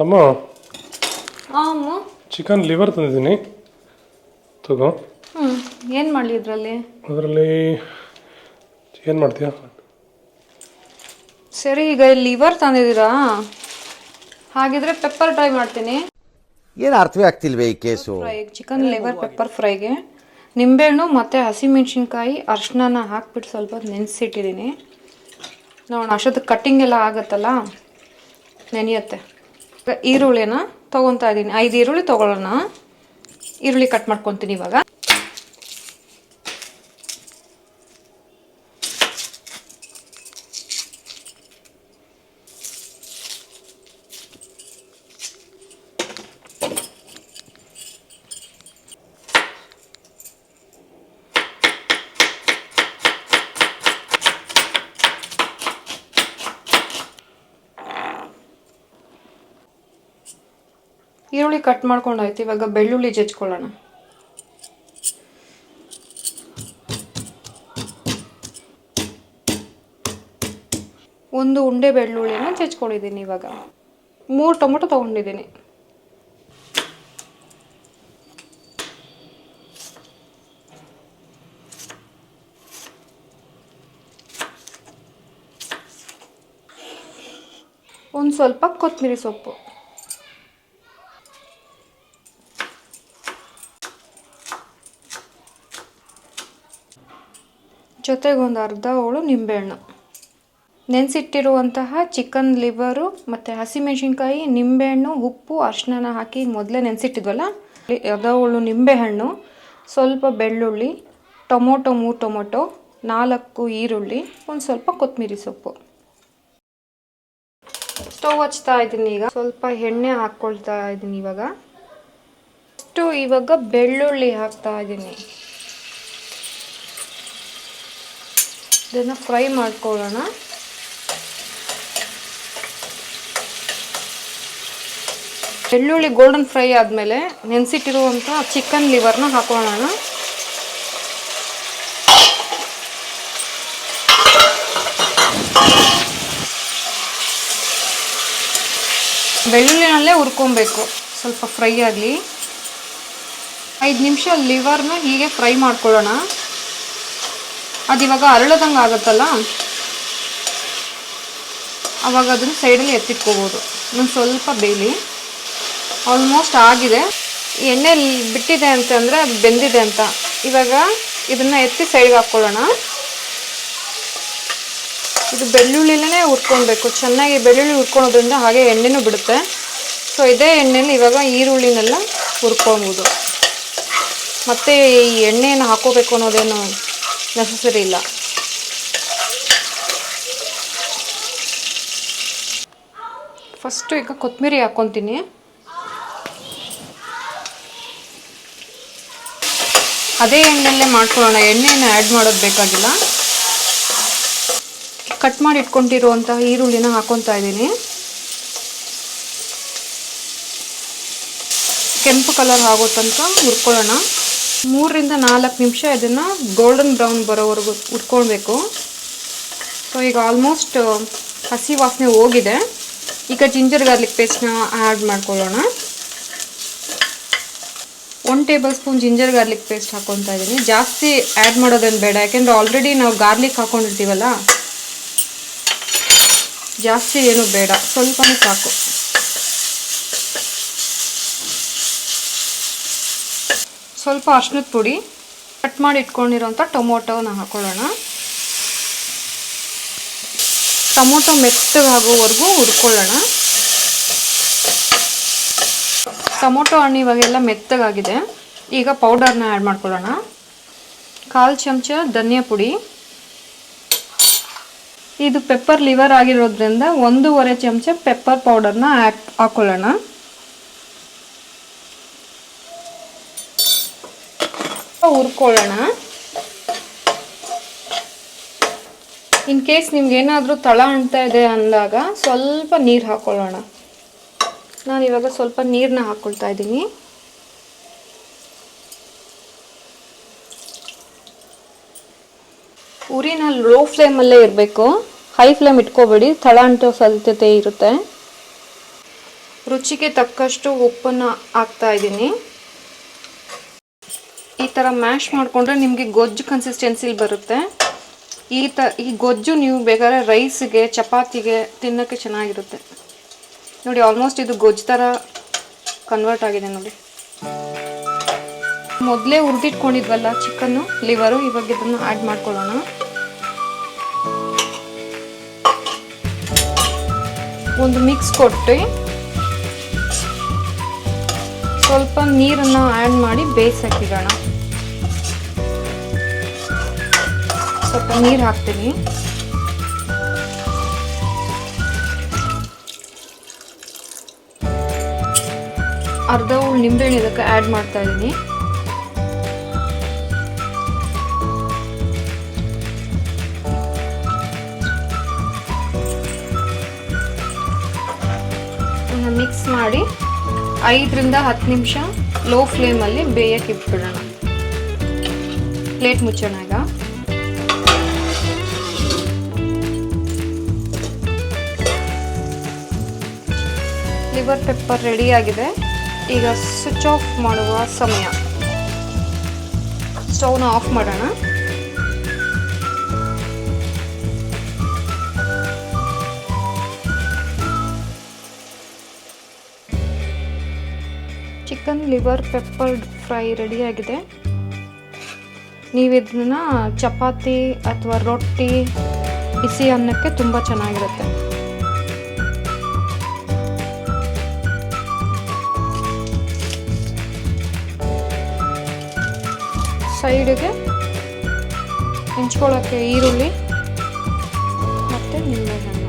ಅಮ್ಮ ಅಮ್ಮ chicken liver ತಂದಿದ್ದೀನಿ ತಗೋ. ಏನು ಮಾಡಲಿ ಇದರಲ್ಲಿ? ಅದರಲ್ಲಿ ಏನು ಮಾಡ್ತೀಯಾ? ಸರಿ, ಈಗ ಲಿವರ್ ತಂದಿದ್ದೀರಾ, ಹಾಗಿದ್ರೆ ಪೆಪ್ಪರ್ ಫ್ರೈ ಮಾಡ್ತೀನಿ. ಏನು ಅರ್ಥವೇ ಆಗ್ತಿಲ್ವೇ ಈ case? Fry chicken liver pepper ಫ್ರೈಗೆ ನಿಂಬೆಹಣ್ಣು ಮತ್ತು ಹಸಿಮೆಣ್ಸಿನ್ಕಾಯಿ ಅರ್ಶಿನ ಹಾಕ್ಬಿಟ್ಟು ಸ್ವಲ್ಪ ನೆನೆಸಿಟ್ಟಿದ್ದೀನಿ. ನೋಡೋಣ ಅಷ್ಟೊತ್ತಿಗೆ ಕಟ್ಟಿಂಗ್ ಎಲ್ಲ ಆಗುತ್ತಲ್ಲ, ನೆನೆಯುತ್ತೆ. ಈರುಳ್ಳಿನ ತೊಗೊತಾ ಇದ್ದೀನಿ, 5 ಈರುಳ್ಳಿ ತೊಗೊಳ್ಳೋಣ. ಈರುಳ್ಳಿ ಕಟ್ ಮಾಡ್ಕೊತೀನಿ ಇವಾಗ. ಈರುಳ್ಳಿ ಕಟ್ ಮಾಡ್ಕೊಂಡಾಯ್ತು, ಇವಾಗ ಬೆಳ್ಳುಳ್ಳಿ ಜಜ್ಕೊಳ್ಳೋಣ. ಒಂದು ಉಂಡೆ ಬೆಳ್ಳುಳ್ಳಿನ ಜಜ್ಕೊಂಡಿದ್ದೀನಿ. ಇವಾಗ 3 ಟೊಮೊಟೊ ತೊಗೊಂಡಿದ್ದೀನಿ. ಒಂದು ಸ್ವಲ್ಪ ಕೊತ್ತಂಬರಿ ಸೊಪ್ಪು, ಜೊತೆಗೆ ಒಂದು ಅರ್ಧ ಹೋಳು ನಿಂಬೆಹಣ್ಣು, ನೆನೆಸಿಟ್ಟಿರುವಂತಹ ಚಿಕನ್ ಲಿವರು ಮತ್ತು ಹಸಿಮೆಣಸಿನ್ಕಾಯಿ, ನಿಂಬೆಹಣ್ಣು, ಉಪ್ಪು, ಅರಿಶಿನ ಹಾಕಿ ಮೊದಲೇ ನೆನೆಸಿಟ್ಟಿದ್ವಲ್ಲ, ಅರ್ಧ ಹೋಳು ನಿಂಬೆಹಣ್ಣು, ಸ್ವಲ್ಪ ಬೆಳ್ಳುಳ್ಳಿ, ಟೊಮೊಟೊ 3 ಟೊಮೊಟೊ, 4 ಈರುಳ್ಳಿ, ಒಂದು ಸ್ವಲ್ಪ ಕೊತ್ತಂಬರಿ ಸೊಪ್ಪು. ಸ್ಟವ್ ಹಚ್ತಾ ಇದ್ದೀನಿ. ಈಗ ಸ್ವಲ್ಪ ಎಣ್ಣೆ ಹಾಕ್ಕೊಳ್ತಾ ಇದ್ದೀನಿ. ಇವಾಗ ಬೆಳ್ಳುಳ್ಳಿ ಹಾಕ್ತಾ ಇದ್ದೀನಿ. ಇದನ್ನು ಫ್ರೈ ಮಾಡ್ಕೊಳ್ಳೋಣ. ಬೆಳ್ಳುಳ್ಳಿ ಗೋಲ್ಡನ್ ಫ್ರೈ ಆದಮೇಲೆ ನೆನೆಸಿಟ್ಟಿರುವಂಥ ಚಿಕನ್ ಲಿವರ್ನ ಹಾಕೊಳ್ಳೋಣ. ಬೆಳ್ಳುಳ್ಳಿನಲ್ಲೇ ಹುರ್ಕೊಬೇಕು, ಸ್ವಲ್ಪ ಫ್ರೈ ಆಗಲಿ. 5 ನಿಮಿಷ ಲಿವರ್ನ ಹೀಗೆ ಫ್ರೈ ಮಾಡ್ಕೊಳ್ಳೋಣ. ಅದಿವಾಗ ಅರಳದಂಗೆ ಆಗುತ್ತಲ್ಲ, ಆವಾಗ ಅದನ್ನು ಸೈಡಲ್ಲಿ ಎತ್ತಿಟ್ಕೋಬೋದು. ಇನ್ನೊಂದು ಸ್ವಲ್ಪ ಬೇಯಲಿ. ಆಲ್ಮೋಸ್ಟ್ ಆಗಿದೆ. ಎಣ್ಣೆ ಬಿಟ್ಟಿದೆ ಅಂತಂದರೆ ಅದು ಬೆಂದಿದೆ ಅಂತ. ಇವಾಗ ಇದನ್ನು ಎತ್ತಿ ಸೈಡ್ಗೆ ಹಾಕ್ಕೊಳ್ಳೋಣ. ಇದು ಬೆಳ್ಳುಳ್ಳಿಲೇ ಹುರ್ಕೊಳ್ಬೇಕು ಚೆನ್ನಾಗಿ. ಬೆಳ್ಳುಳ್ಳಿ ಹುರ್ಕೊಳೋದ್ರಿಂದ ಹಾಗೆ ಎಣ್ಣೆನೂ ಬಿಡುತ್ತೆ. ಸೊ ಇದೇ ಎಣ್ಣೆಲಿ ಇವಾಗ ಈರುಳ್ಳಿನೆಲ್ಲ ಹುರ್ಕೊಬೋದು. ಮತ್ತು ಈ ಎಣ್ಣೆಯನ್ನು ಹಾಕೋಬೇಕು ಅನ್ನೋದೇನು ನೆಸಸರಿ ಇಲ್ಲ. ಫಸ್ಟು ಈಗ ಕೊತ್ತಂಬರಿ ಹಾಕ್ಕೊತೀನಿ. ಅದೇ ಎಣ್ಣೆಯಲ್ಲೇ ಮಾಡ್ಕೊಳ್ಳೋಣ, ಎಣ್ಣೆನ ಆ್ಯಡ್ ಮಾಡೋದು ಬೇಕಾಗಿಲ್ಲ. ಕಟ್ ಮಾಡಿ ಇಟ್ಕೊಂಡಿರುವಂತಹ ಈರುಳ್ಳಿನ ಹಾಕ್ಕೊತಾ ಇದ್ದೀನಿ. ಕೆಂಪು ಕಲರ್ ಆಗೋ ತನಕ ಹುರ್ಕೊಳ್ಳೋಣ. 3 ರಿಂದ 4 ನಿಮಿಷ ಇದನ್ನು ಗೋಲ್ಡನ್ ಬ್ರೌನ್ ಬರೋವರೆಗೂ ಹುರ್ಕೊಳ್ಬೇಕು. ಸೊ ಈಗ ಆಲ್ಮೋಸ್ಟ್ ಹಸಿ ವಾಸನೆ ಹೋಗಿದೆ. ಈಗ ಜಿಂಜರ್ ಗಾರ್ಲಿಕ್ ಪೇಸ್ಟ್ನ ಆ್ಯಡ್ ಮಾಡ್ಕೊಳ್ಳೋಣ. 1 table spoon ginger garlic paste ಹಾಕ್ಕೊತಾ ಇದ್ದೀನಿ. ಜಾಸ್ತಿ ಆ್ಯಡ್ ಮಾಡೋದೇನು ಬೇಡ, ಯಾಕೆಂದರೆ ಆಲ್ರೆಡಿ ನಾವು ಗಾರ್ಲಿಕ್ ಹಾಕ್ಕೊಂಡಿರ್ತೀವಲ್ಲ, ಜಾಸ್ತಿ ಏನು ಬೇಡ, ಸ್ವಲ್ಪನೇ ಸಾಕು. ಸ್ವಲ್ಪ ಅರಿಶಿನದ ಪುಡಿ, ಕಟ್ ಮಾಡಿ ಇಟ್ಕೊಂಡಿರೋಂಥ ಟೊಮೊಟೊನ ಹಾಕೊಳ್ಳೋಣ. ಟೊಮೊಟೊ ಮೆತ್ತಗಾಗೋವರೆಗೂ ಹುರ್ಕೊಳ್ಳೋಣ. ಟೊಮೊಟೊ ಹಣ್ಣು ಇವಾಗೆಲ್ಲ ಮೆತ್ತಗಾಗಿದೆ. ಈಗ ಪೌಡರ್ನ ಆ್ಯಡ್ ಮಾಡ್ಕೊಳ್ಳೋಣ. 1/4 ಚಮಚ ಧನಿಯಾ ಪುಡಿ. ಇದು ಪೆಪ್ಪರ್ ಲಿವರ್ ಆಗಿರೋದ್ರಿಂದ 1.5 ಚಮಚ ಪೆಪ್ಪರ್ ಪೌಡರ್ನ ಹಾಕೊಳ್ಳೋಣ. ಹುರ್ಕೊಳ್ಳೋಣ. ಇನ್ ಕೇಸ್ ನಿಮ್ಗೆ ಏನಾದರೂ ತಳ ಅಂಟ್ತಾ ಇದೆ ಅಂದಾಗ ಸ್ವಲ್ಪ ನೀರು ಹಾಕೊಳ್ಳೋಣ. ನಾನು ಇವಾಗ ಸ್ವಲ್ಪ ನೀರನ್ನ ಹಾಕ್ಕೊಳ್ತಾ ಇದ್ದೀನಿ. ಉರಿನ ಲೋ ಫ್ಲೇಮಲ್ಲೇ ಇರಬೇಕು, ಹೈ ಫ್ಲೇಮ್ ಇಟ್ಕೋಬೇಡಿ, ತಳ ಅಂಟೋ ಸಾಧ್ಯತೆ ಇರುತ್ತೆ. ರುಚಿಗೆ ತಕ್ಕಷ್ಟು ಉಪ್ಪನ್ನು ಹಾಕ್ತಾ ಇದ್ದೀನಿ. ಈ ಥರ ಮ್ಯಾಶ್ ಮಾಡಿಕೊಂಡ್ರೆ ನಿಮಗೆ ಗೊಜ್ಜು ಕನ್ಸಿಸ್ಟೆನ್ಸಿಲಿ ಬರುತ್ತೆ. ಈ ಗೊಜ್ಜು ನೀವು ಬೇಕಾದ್ರೆ ರೈಸ್ಗೆ ಚಪಾತಿಗೆ ತಿನ್ನೋಕ್ಕೆ ಚೆನ್ನಾಗಿರುತ್ತೆ. ನೋಡಿ ಆಲ್ಮೋಸ್ಟ್ ಇದು ಗೊಜ್ಜು ಥರ ಕನ್ವರ್ಟ್ ಆಗಿದೆ ನೋಡಿ. ಮೊದಲೇ ಹುರಿದಿಟ್ಕೊಂಡಿದ್ವಲ್ಲ ಚಿಕನ್ನು ಲಿವರು, ಇವಾಗ ಇದನ್ನು ಆ್ಯಡ್ ಮಾಡ್ಕೊಳ್ಳೋಣ. ಒಂದು ಮಿಕ್ಸ್ ಕೊಟ್ಟು ಸ್ವಲ್ಪ ನೀರನ್ನು ಆ್ಯಡ್ ಮಾಡಿ ಬೇಯಿಸಕ್ಕಿಡೋಣ. ಸ್ವಲ್ಪ ನೀರು ಹಾಕ್ತೀನಿ. ಅರ್ಧ ಹುಳು ನಿಂಬೆಹಣ್ಣು ಇದಕ್ಕೆ ಆ್ಯಡ್ ಮಾಡ್ತಾ ಇದ್ದೀನಿ. ಮಿಕ್ಸ್ ಮಾಡಿ 5 ರಿಂದ 10 ನಿಮಿಷ ಲೋ ಫ್ಲೇಮಲ್ಲಿ ಬೇಯಕ್ಕೆ ಇಟ್ಬಿಡೋಣ. ಪ್ಲೇಟ್ ಮುಚ್ಚೋಣ. ಈಗ ಲಿವರ್ ಪೆಪ್ಪರ್ ರೆಡಿ ಆಗಿದೆ. ಈಗ ಸ್ವಿಚ್ ಆಫ್ ಮಾಡುವ ಸಮಯ. ಸ್ಟವ್ನ ಆಫ್ ಮಾಡೋಣ. ಚಿಕನ್ ಲಿವರ್ ಪೆಪ್ಪರ್ ಫ್ರೈ ರೆಡಿಯಾಗಿದೆ. ನೀವು ಇದನ್ನ ಚಪಾತಿ ಅಥವಾ ರೊಟ್ಟಿ, ಬಿಸಿ ಅನ್ನಕ್ಕೆ ತುಂಬ ಚೆನ್ನಾಗಿರುತ್ತೆ. ಸೈಡ್ಗೆ ಹೆಂಚ್ಕೊಳ್ಳೋಕ್ಕೆ ಈರುಳ್ಳಿ ಮತ್ತು ನಿಂಬೆಹಣ್ಣು.